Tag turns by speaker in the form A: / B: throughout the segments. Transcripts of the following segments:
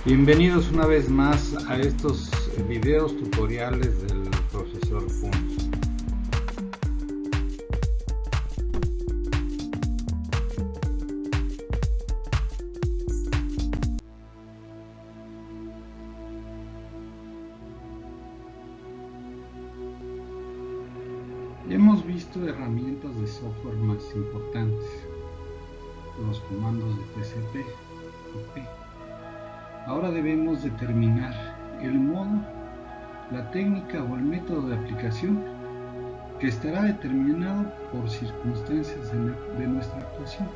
A: Bienvenidos una vez más a estos videos tutoriales del profesor Kunz. Hemos visto herramientas de software más importantes, los comandos de TCP y P. Ahora debemos determinar el modo, la técnica o el método de aplicación que estará determinado por circunstancias de nuestra actuación.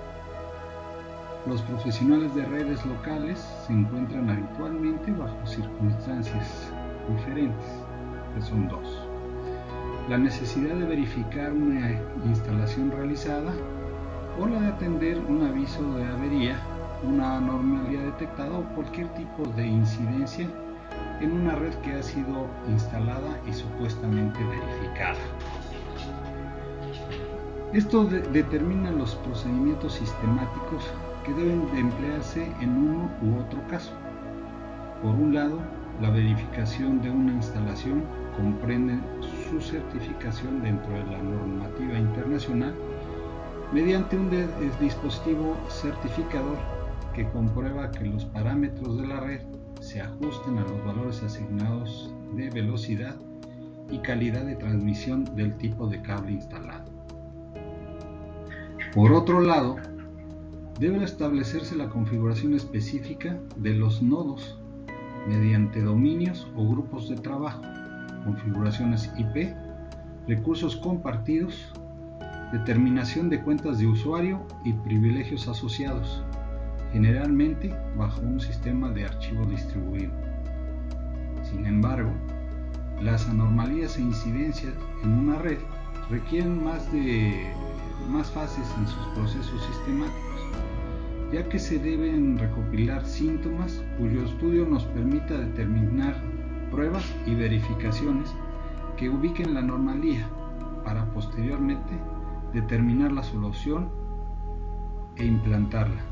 A: Los profesionales de redes locales se encuentran habitualmente bajo circunstancias diferentes, que son dos: la necesidad de verificar una instalación realizada o la de atender un aviso de avería, una anormalidad detectada o cualquier tipo de incidencia en una red que ha sido instalada y supuestamente verificada. Esto determina los procedimientos sistemáticos que deben de emplearse en uno u otro caso. Por un lado, la verificación de una instalación comprende su certificación dentro de la normativa internacional mediante un dispositivo certificador que comprueba que los parámetros de la red se ajusten a los valores asignados de velocidad y calidad de transmisión del tipo de cable instalado. Por otro lado, debe establecerse la configuración específica de los nodos mediante dominios o grupos de trabajo, configuraciones IP, recursos compartidos, determinación de cuentas de usuario y privilegios asociados, generalmente bajo un sistema de archivo distribuido. Sin embargo, las anomalías e incidencias en una red requieren más fases en sus procesos sistemáticos, ya que se deben recopilar síntomas cuyo estudio nos permita determinar pruebas y verificaciones que ubiquen la anomalía para posteriormente determinar la solución e implantarla,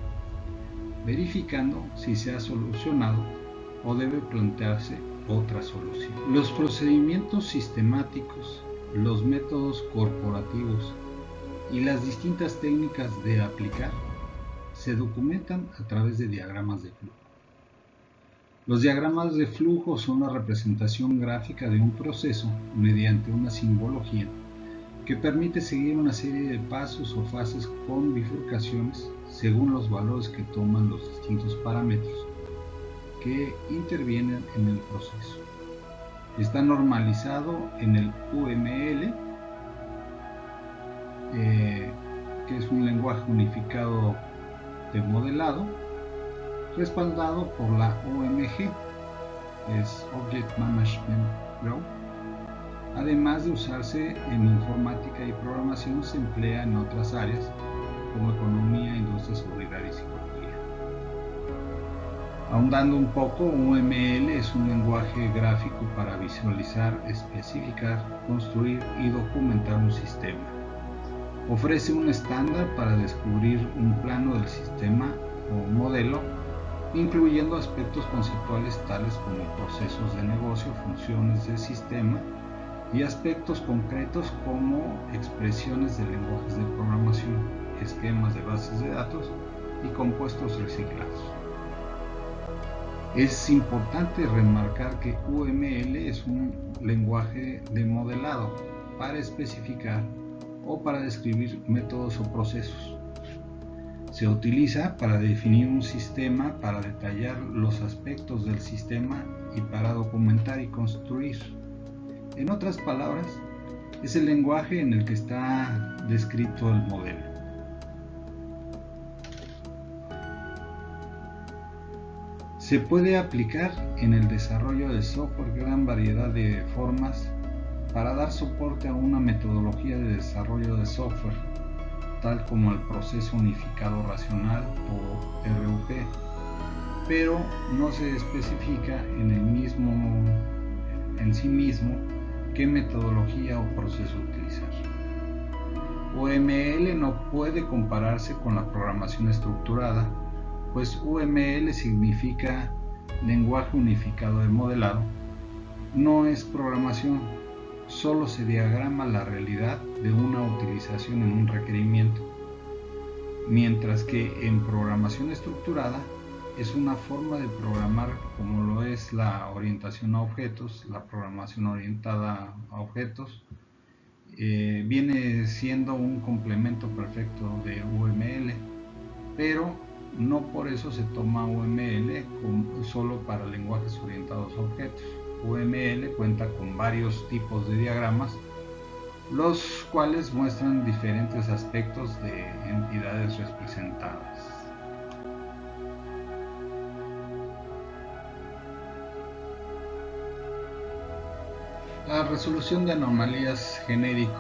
A: verificando si se ha solucionado o debe plantearse otra solución. Los procedimientos sistemáticos, los métodos corporativos y las distintas técnicas de aplicar se documentan a través de diagramas de flujo. Los diagramas de flujo son la representación gráfica de un proceso mediante una simbología que permite seguir una serie de pasos o fases con bifurcaciones según los valores que toman los distintos parámetros que intervienen en el proceso. Está normalizado en el UML, que es un lenguaje unificado de modelado, respaldado por la OMG, es Object Management Group. Además de usarse en informática y programación, se emplea en otras áreas como economía, industria, seguridad y psicología. Ahondando un poco, UML es un lenguaje gráfico para visualizar, especificar, construir y documentar un sistema. Ofrece un estándar para descubrir un plano del sistema o modelo, incluyendo aspectos conceptuales tales como procesos de negocio, funciones del sistema y aspectos concretos como expresiones de lenguajes de programación, esquemas de bases de datos y compuestos reciclados. Es importante remarcar que UML es un lenguaje de modelado para especificar o para describir métodos o procesos. Se utiliza para definir un sistema, para detallar los aspectos del sistema y para documentar y construir. En otras palabras, es el lenguaje en el que está descrito el modelo. Se puede aplicar en el desarrollo de software gran variedad de formas para dar soporte a una metodología de desarrollo de software, tal como el proceso unificado racional o RUP, pero no se especifica en sí mismo qué metodología o proceso utilizar. UML no puede compararse con la programación estructurada, pues UML significa lenguaje unificado de modelado, no es programación, solo se diagrama la realidad de una utilización en un requerimiento, mientras que en programación estructurada es una forma de programar como lo es la orientación a objetos, la programación orientada a objetos. Viene siendo un complemento perfecto de UML, pero no por eso se toma UML solo para lenguajes orientados a objetos. UML cuenta con varios tipos de diagramas, los cuales muestran diferentes aspectos de entidades representadas. La resolución de anomalías genérico.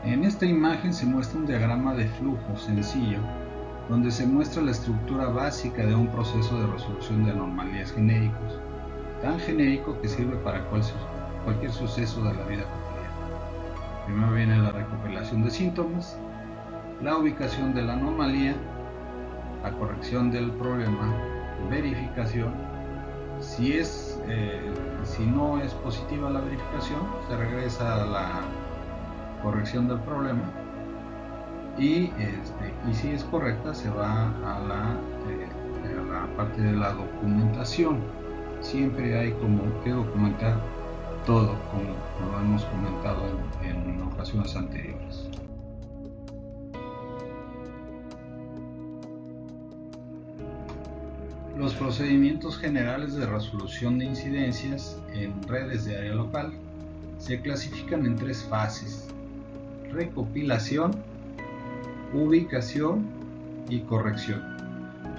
A: En esta imagen se muestra un diagrama de flujo sencillo donde se muestra la estructura básica de un proceso de resolución de anomalías genéricos, tan genérico que sirve para cualquier suceso de la vida cotidiana. Primero viene la recopilación de síntomas, la ubicación de la anomalía, la corrección del problema, verificación. Si no es positiva la verificación, se regresa a la corrección del problema, y si es correcta, se va a la parte de la documentación. Siempre hay que documentar todo, como lo hemos comentado en ocasiones anteriores. Los procedimientos generales de resolución de incidencias en redes de área local se clasifican en 3 fases: recopilación, ubicación y corrección.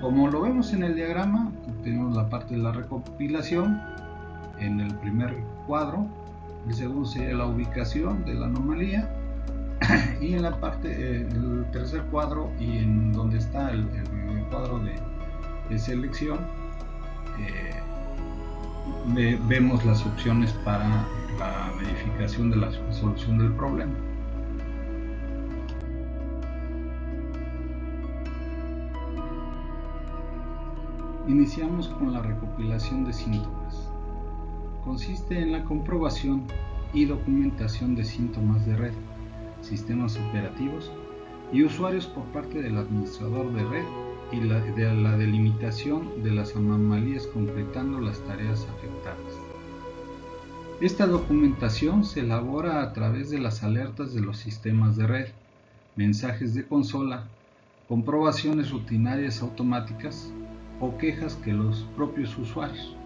A: Como lo vemos en el diagrama, tenemos la parte de la recopilación en el primer cuadro, el segundo sería la ubicación de la anomalía, y en la parte, el tercer cuadro, y en donde está el cuadro de selección, vemos las opciones para la verificación de la solución del problema. Iniciamos con la recopilación de síntomas. Consiste en la comprobación y documentación de síntomas de red, sistemas operativos y usuarios por parte del administrador de red, y de la delimitación de las anomalías concretando las tareas afectadas. Esta documentación se elabora a través de las alertas de los sistemas de red, mensajes de consola, comprobaciones rutinarias automáticas o quejas que los propios usuarios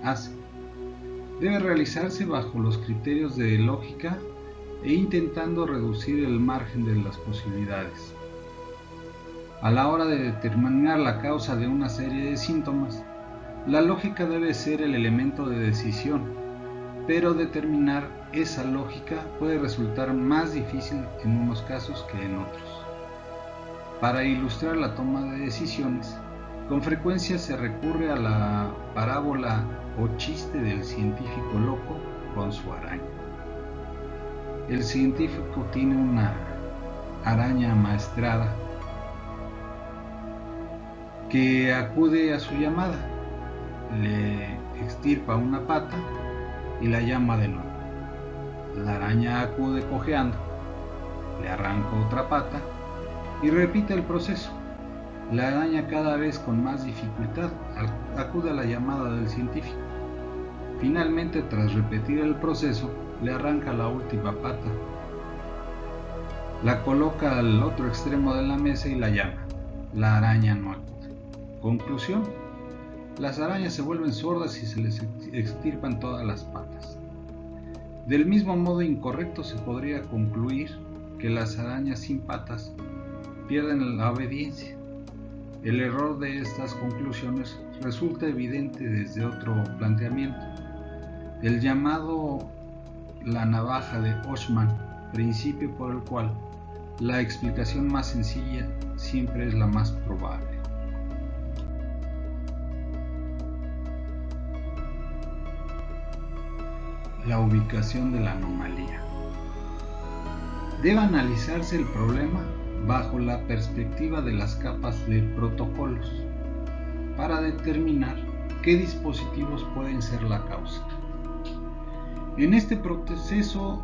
A: hacen. Debe realizarse bajo los criterios de lógica e intentando reducir el margen de las posibilidades. A la hora de determinar la causa de una serie de síntomas, la lógica debe ser el elemento de decisión, pero determinar esa lógica puede resultar más difícil en unos casos que en otros. Para ilustrar la toma de decisiones, con frecuencia se recurre a la parábola o chiste del científico loco con su araña. El científico tiene una araña amaestrada que acude a su llamada, le extirpa una pata y la llama de nuevo. La araña acude cojeando, le arranca otra pata y repite el proceso. La araña, cada vez con más dificultad, acude a la llamada del científico. Finalmente, tras repetir el proceso, le arranca la última pata, la coloca al otro extremo de la mesa y la llama. La araña no acude. Conclusión: las arañas se vuelven sordas y se les extirpan todas las patas. Del mismo modo incorrecto se podría concluir que las arañas sin patas pierden la obediencia. El error de estas conclusiones resulta evidente desde otro planteamiento, el llamado la navaja de Oshman, principio por el cual la explicación más sencilla siempre es la más probable. La ubicación de la anomalía. Debe analizarse el problema bajo la perspectiva de las capas de protocolos para determinar qué dispositivos pueden ser la causa. En este proceso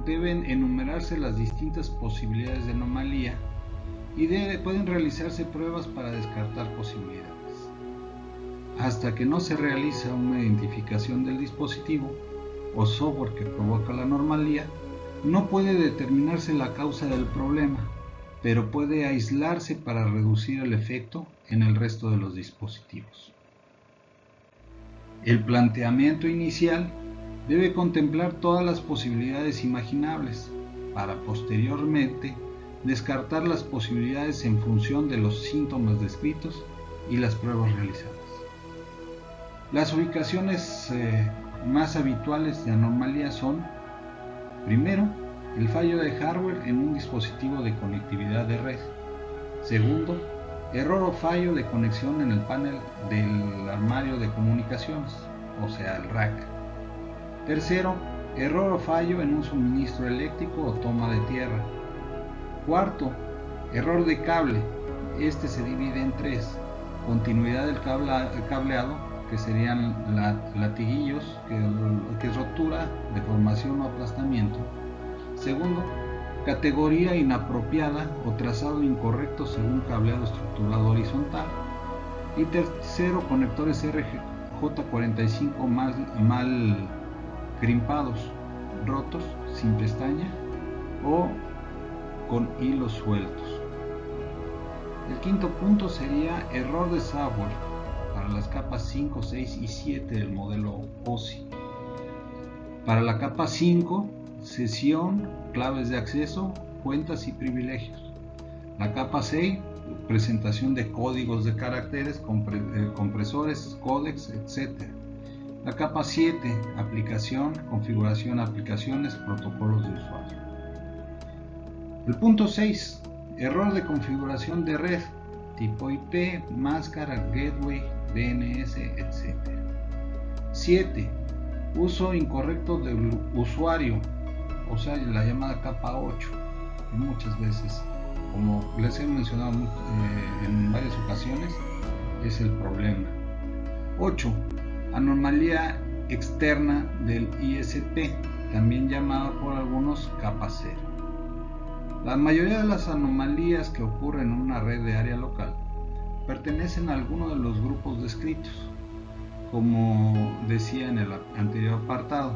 A: deben enumerarse las distintas posibilidades de anomalía y pueden realizarse pruebas para descartar posibilidades. Hasta que no se realiza una identificación del dispositivo o software que provoca la anomalía, no puede determinarse la causa del problema, pero puede aislarse para reducir el efecto en el resto de los dispositivos. El planteamiento inicial debe contemplar todas las posibilidades imaginables, para posteriormente descartar las posibilidades en función de los síntomas descritos y las pruebas realizadas. Las ubicaciones más habituales de anomalía son: primero, el fallo de hardware en un dispositivo de conectividad de red. Segundo, error o fallo de conexión en el panel del armario de comunicaciones, o sea, el rack. Tercero, error o fallo en un suministro eléctrico o toma de tierra. Cuarto, error de cable. Este se divide en tres: continuidad del cableado, que serían latiguillos, que es rotura, deformación o aplastamiento. Segundo, categoría inapropiada o trazado incorrecto según cableado estructurado horizontal. Y tercero, conectores RJ45 mal crimpados, rotos, sin pestaña o con hilos sueltos. El quinto punto sería error de software para las capas 5, 6 y 7 del modelo OSI. Para la capa 5, sesión, claves de acceso, cuentas y privilegios. La capa 6, presentación de códigos de caracteres, compresores, códecs, etc. La capa 7, aplicación, configuración, aplicaciones, protocolos de usuario. El punto 6, error de configuración de red, tipo IP, máscara, gateway, DNS, etc. 7, uso incorrecto del usuario, o sea, la llamada capa 8, que muchas veces, como les he mencionado en varias ocasiones, es el problema. 8, anomalía externa del ISP, también llamado por algunos capa 0. La mayoría de las anomalías que ocurren en una red de área local pertenecen a alguno de los grupos descritos, como decía en el anterior apartado.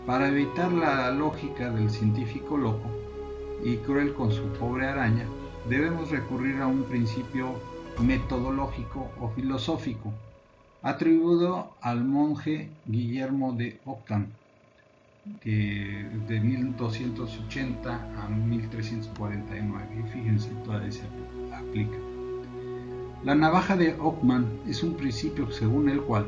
A: Para evitar la lógica del científico loco y cruel con su pobre araña, debemos recurrir a un principio metodológico o filosófico atribuido al monje Guillermo de Ockham, que de 1280 a 1349, y fíjense, todavía se aplica. La navaja de Ockham es un principio según el cual,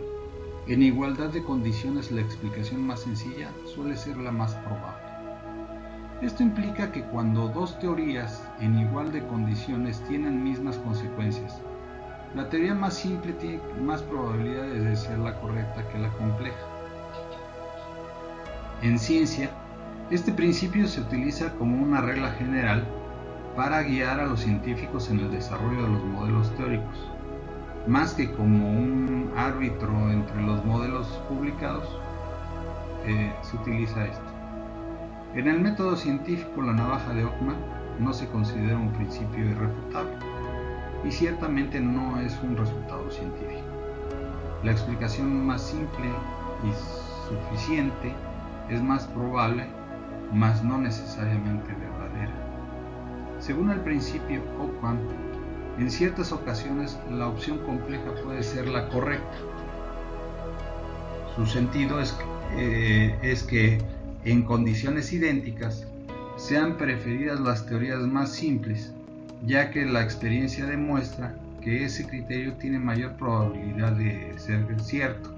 A: en igualdad de condiciones, la explicación más sencilla suele ser la más probable. Esto implica que cuando dos teorías en igual de condiciones tienen mismas consecuencias, la teoría más simple tiene más probabilidades de ser la correcta que la compleja. En ciencia, este principio se utiliza como una regla general para guiar a los científicos en el desarrollo de los modelos teóricos, más que como un árbitro entre los modelos publicados. Se utiliza esto. En el método científico, la navaja de Ockham no se considera un principio irrefutable y ciertamente no es un resultado científico. La explicación más simple y suficiente es más probable, mas no necesariamente verdadera. Según el principio Ockham, en ciertas ocasiones la opción compleja puede ser la correcta. Su sentido es que en condiciones idénticas sean preferidas las teorías más simples, ya que la experiencia demuestra que ese criterio tiene mayor probabilidad de ser cierto.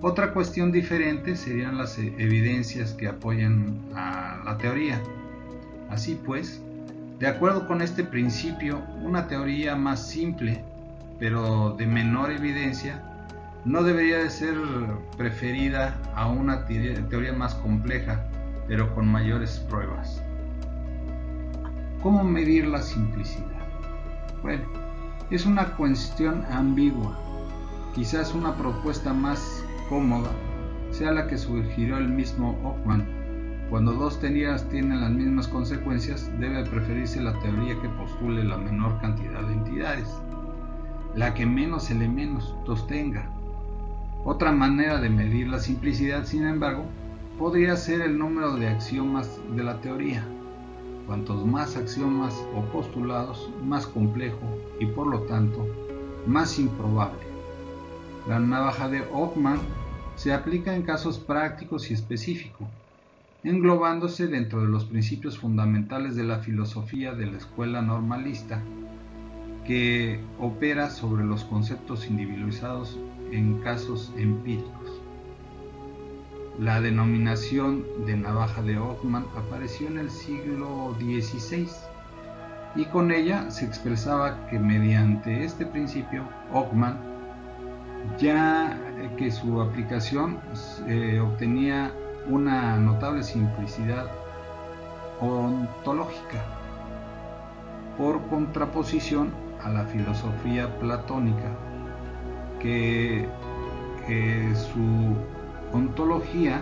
A: Otra cuestión diferente serían las evidencias que apoyan a la teoría. Así pues, de acuerdo con este principio, una teoría más simple, pero de menor evidencia, no debería de ser preferida a una teoría más compleja, pero con mayores pruebas. ¿Cómo medir la simplicidad? Bueno, es una cuestión ambigua Quizás una propuesta más cómoda sea la que sugirió el mismo Ockman. Cuando dos teorías tienen las mismas consecuencias, debe preferirse la teoría que postule la menor cantidad de entidades, la que menos elementos tenga. Otra manera de medir la simplicidad, sin embargo, podría ser el número de axiomas de la teoría. Cuantos más axiomas o postulados, más complejo y por lo tanto más improbable. La navaja de Ockman se aplica en casos prácticos y específicos, englobándose dentro de los principios fundamentales de la filosofía de la escuela normalista, que opera sobre los conceptos individualizados en casos empíricos. La denominación de navaja de Ockman apareció en el siglo XVI y con ella se expresaba que mediante este principio Ockman, ya que su aplicación obtenía una notable simplicidad ontológica, por contraposición a la filosofía platónica, que su ontología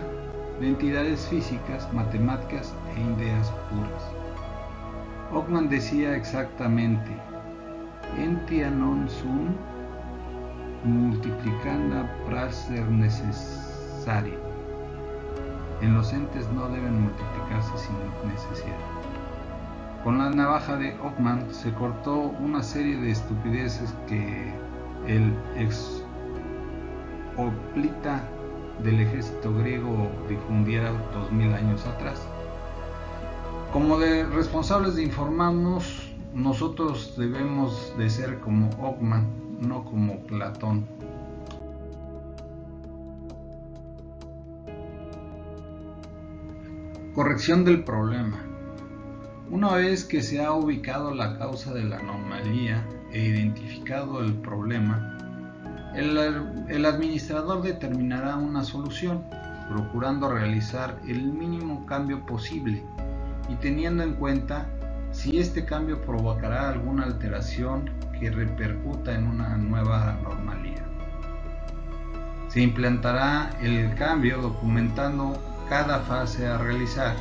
A: de entidades físicas, matemáticas e ideas puras. Ockman decía exactamente: entia non sum multiplicanda praxer necessari. En los entes no deben multiplicarse sin necesidad. Con la navaja de Ockman se cortó una serie de estupideces que el exhoplita del ejército griego difundiera 2000 años atrás. Como responsables de informarnos, nosotros debemos de ser como Ockman, no como Platón. Corrección del problema. Una vez que se ha ubicado la causa de la anomalía e identificado el problema, el administrador determinará una solución, procurando realizar el mínimo cambio posible y teniendo en cuenta si este cambio provocará alguna alteración que repercuta en una nueva normalidad. Se implantará el cambio documentando cada fase a realizar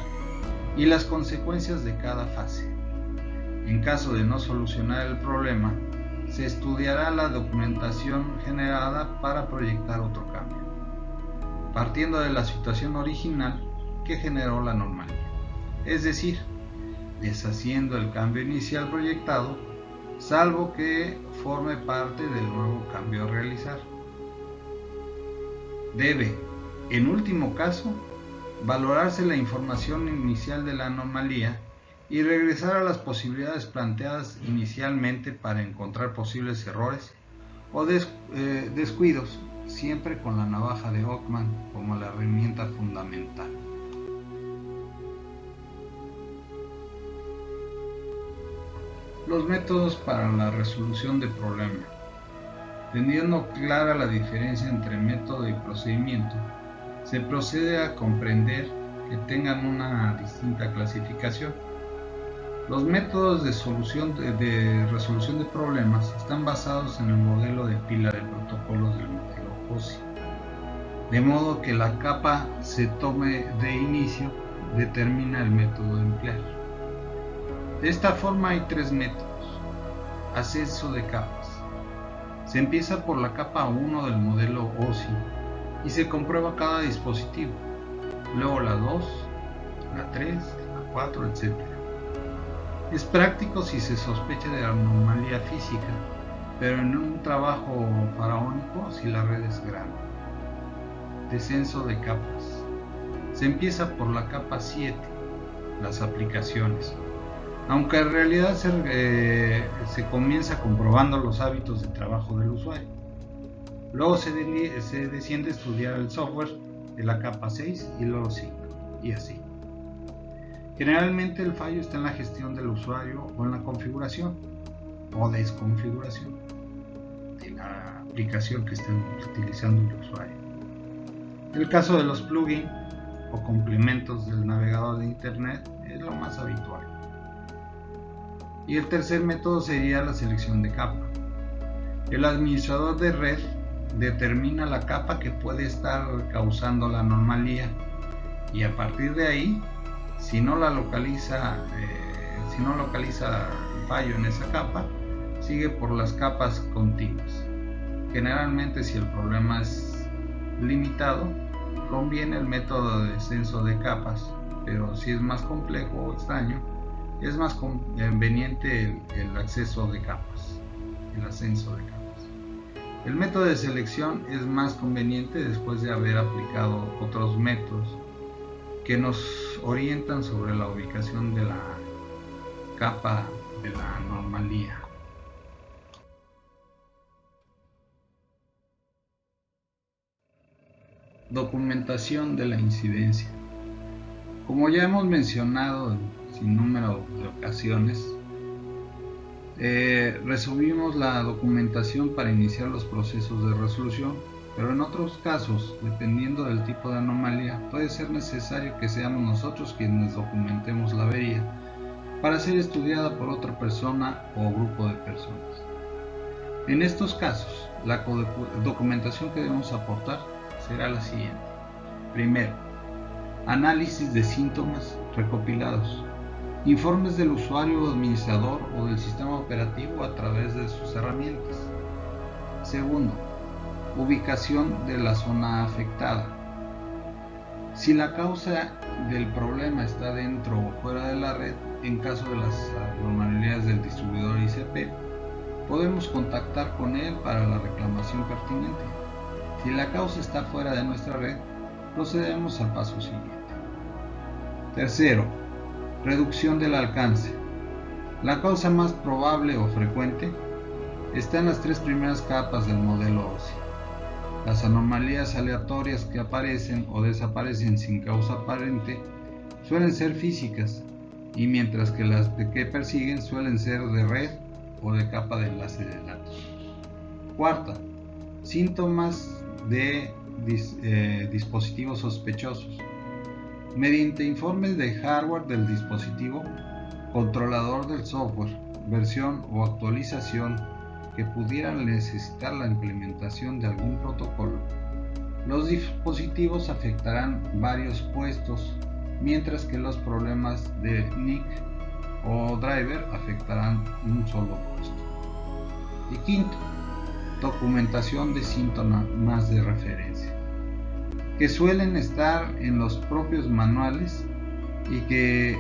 A: y las consecuencias de cada fase. En caso de no solucionar el problema, se estudiará la documentación generada para proyectar otro cambio, partiendo de la situación original que generó la anomalía, es decir, deshaciendo el cambio inicial proyectado, salvo que forme parte del nuevo cambio a realizar. Debe, en último caso, valorarse la información inicial de la anomalía y regresar a las posibilidades planteadas inicialmente para encontrar posibles errores o descuidos, siempre con la navaja de Ockman como la herramienta fundamental. Los métodos para la resolución de problemas. Teniendo clara la diferencia entre método y procedimiento, se procede a comprender que tengan una distinta clasificación. Los métodos de resolución de problemas están basados en el modelo de pila de protocolos del modelo OSI, de modo que la capa se tome de inicio determina el método a emplear. De esta forma hay tres métodos. Ascenso de capas. Se empieza por la capa 1 del modelo OSI y se comprueba cada dispositivo, luego la 2, la 3, la 4, etc. Es práctico si se sospecha de anomalía física, pero en un trabajo faraónico si la red es grande. Descenso de capas. Se empieza por la capa 7, las aplicaciones, aunque en realidad se comienza comprobando los hábitos de trabajo del usuario. Luego se desciende a estudiar el software de la capa 6 y luego 5, y así. Generalmente el fallo está en la gestión del usuario o en la configuración o desconfiguración de la aplicación que estén utilizando el usuario. El caso de los plugins o complementos del navegador de internet es lo más habitual. Y el tercer método sería la selección de capa. El administrador de red determina la capa que puede estar causando la anomalía y a partir de ahí, si no localiza el fallo en esa capa, sigue por las capas contiguas. Generalmente, si el problema es limitado, conviene el método de descenso de capas, pero si es más complejo o extraño, es más conveniente el ascenso de capas. El método de selección es más conveniente después de haber aplicado otros métodos que nos orientan sobre la ubicación de la capa de la anomalía. Documentación de la incidencia. Como ya hemos mencionado en sin número de ocasiones, resumimos la documentación para iniciar los procesos de resolución, pero en otros casos, dependiendo del tipo de anomalía, puede ser necesario que seamos nosotros quienes documentemos la avería para ser estudiada por otra persona o grupo de personas. En estos casos, la documentación que debemos aportar será la siguiente. Primero, análisis de síntomas recopilados, informes del usuario o administrador o del sistema operativo a través de sus herramientas. Segundo, ubicación de la zona afectada. Si la causa del problema está dentro o fuera de la red, en caso de las anomalías del distribuidor ICP, podemos contactar con él para la reclamación pertinente. Si la causa está fuera de nuestra red, procedemos al paso siguiente. Tercero, reducción del alcance. La causa más probable o frecuente está en las tres primeras capas del modelo OSI. Las anomalías aleatorias que aparecen o desaparecen sin causa aparente suelen ser físicas, y mientras que las que persiguen suelen ser de red o de capa de enlace de datos. Cuarta, síntomas de dispositivos sospechosos. Mediante informes de hardware del dispositivo, controlador del software, versión o actualización que pudieran necesitar la implementación de algún protocolo, los dispositivos afectarán varios puestos, mientras que los problemas de NIC o driver afectarán un solo puesto. Y quinto, documentación de síntomas de referencia, que suelen estar en los propios manuales y que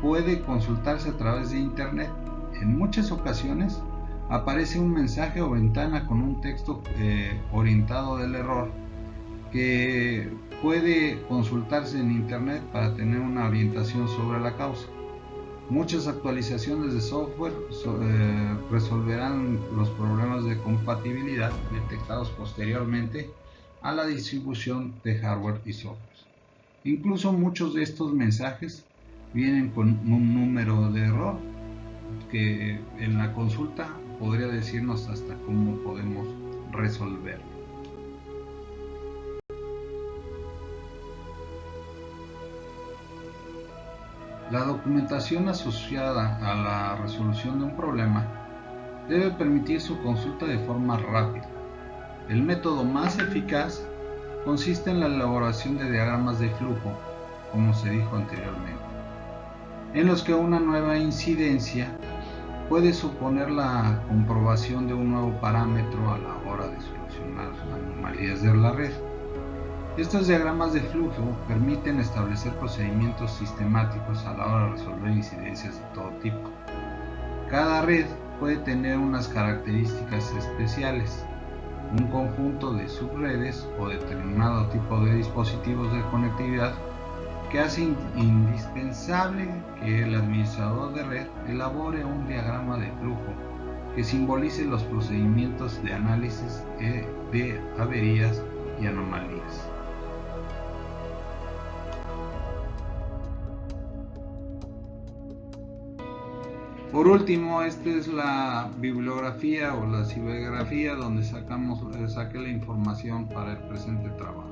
A: puede consultarse a través de internet. En muchas ocasiones aparece un mensaje o ventana con un texto orientado del error que puede consultarse en internet para tener una orientación sobre la causa. Muchas actualizaciones de software resolverán los problemas de compatibilidad detectados posteriormente a la distribución de hardware y software. Incluso muchos de estos mensajes vienen con un número de error que en la consulta podría decirnos hasta cómo podemos resolverlo. La documentación asociada a la resolución de un problema debe permitir su consulta de forma rápida. El método más eficaz consiste en la elaboración de diagramas de flujo, como se dijo anteriormente, en los que una nueva incidencia puede suponer la comprobación de un nuevo parámetro a la hora de solucionar anomalías de la red. Estos diagramas de flujo permiten establecer procedimientos sistemáticos a la hora de resolver incidencias de todo tipo. Cada red puede tener unas características especiales, un conjunto de subredes o determinado tipo de dispositivos de conectividad que hace indispensable que el administrador de red elabore un diagrama de flujo que simbolice los procedimientos de análisis de averías y anomalías. Por último, esta es la bibliografía o la cibergrafía donde saqué la información para el presente trabajo.